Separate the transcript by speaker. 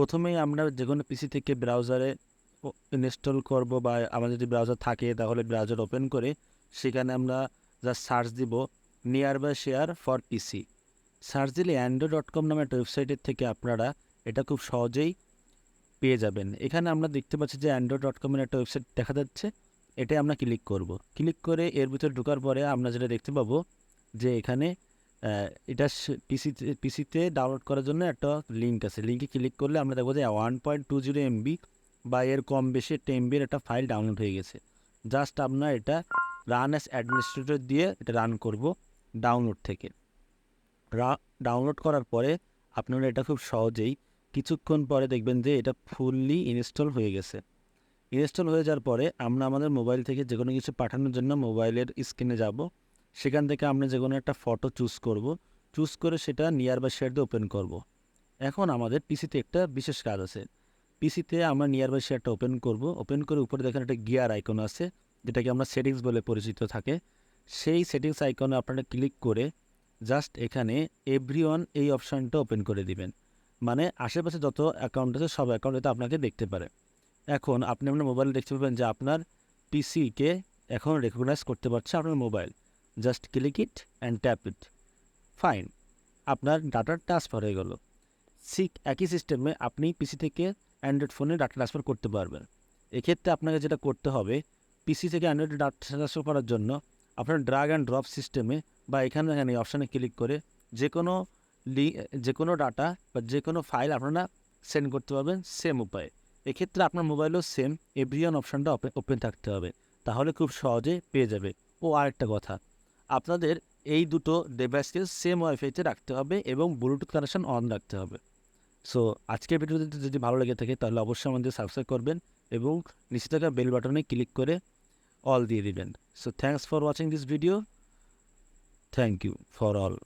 Speaker 1: প্রথমেই আমরা যে কোনো পিসি থেকে ব্রাউজারে ইনস্টল করব, বা আমাদের যদি ব্রাউজার থাকে তাহলে ব্রাউজার ওপেন করে সেখানে আমরা জাস্ট সার্চ দিব nearbyshare ফর পিসি। সার্চ দিলে android.com নামে একটা ওয়েবসাইটের থেকে আপনারা এটা খুব সহজেই পেয়ে যাবেন। এখানে আমরা দেখতে পাচ্ছি যে android.com এর একটা ওয়েবসাইট দেখা যাচ্ছে, এটাই আমরা ক্লিক করব। ক্লিক করে এর ভিতরে ঢোকার পরে আমরা যেটা দেখতে পাবো যে এখানে এটা পিসিতে ডাউনলোড করার জন্য একটা লিঙ্ক আছে। লিঙ্কে ক্লিক করলে আমরা দেখবো যে 1.20 MB বা এর কম বেশি একটা এমবির একটা ফাইল ডাউনলোড হয়ে গেছে। জাস্ট আপনার এটা রান অ্যাজ অ্যাডমিনিস্ট্রেটর দিয়ে এটা রান করব ডাউনলোড থেকে। ডাউনলোড করার পরে আপনারা এটা খুব সহজেই কিছুক্ষণ পরে দেখবেন যে এটা ফুললি ইনস্টল হয়ে গেছে। ইনস্টল হয়ে যাওয়ার পরে আমরা আমাদের মোবাইল থেকে যে কোনো কিছু পাঠানোর জন্য মোবাইলের স্ক্রিনে যাব। সেখান থেকে আমরা যে কোনো একটা ফটো চুজ করব। চুজ করে সেটা nearbyshare দিয়ে ওপেন করব। এখন আমাদের পিসিতে একটা বিশেষ কাজ আছে। পিসিতে আমরা nearbyshare ওপেন করব। ওপেন করে উপরে দেখেন একটা গিয়ার আইকন আছে, যেটাকে আমরা সেটিংস বলে পরিচিত থাকে। সেই সেটিংস আইকনে আপনারা ক্লিক করে জাস্ট এখানে এভরিওয়ান এই অপশানটা ওপেন করে দিবেন। মানে আশেপাশে যত অ্যাকাউন্ট আছে সব অ্যাকাউন্ট যাতে আপনাকে দেখতে পারে। এখন আপনি আপনার মোবাইলে দেখতে পাবেন যে আপনার পিসিকে এখন রেকগনাইজ করতে পারছে আপনার mobile. Just click it and tap it, fine, আপনার ডাটা ট্রান্সফার হয়ে গেল। একই সিস্টেমে আপনি পিসি থেকে অ্যান্ড্রয়েড ফোনে ডাটা ট্রান্সফার করতে পারবেন। এক্ষেত্রে আপনাকে যেটা করতে হবে, পিসি থেকে অ্যান্ড্রয়েডে ডাটা ট্রান্সফার করার জন্য আপনার ড্রাগ অ্যান্ড ড্রপ সিস্টেমে বা এখানে এই অপশানে ক্লিক করে যে কোনো ডাটা বা যে কোনো ফাইল আপনারা সেন্ড করতে পারবেন সেম উপায়ে। এক্ষেত্রে আপনার মোবাইলেও সেম এভরিওয়ান অপশানটা ওপেন থাকতে হবে, তাহলে খুব সহজে পেয়ে যাবে। ও আরেকটা কথা, আপনাদের এই দুটো ডিভাইসকে সেম ওয়াইফাইতে রাখতে হবে এবং ব্লুটুথ কানেকশন অন রাখতে হবে। সো আজকের ভিডিওতে যদি ভালো লেগে থাকে তাহলে অবশ্যই আমাদের সাবস্ক্রাইব করবেন এবং নিচে থাকা বেল বাটনে ক্লিক করে অল দিয়ে দিবেন। So thanks for watching this video. Thank you for all.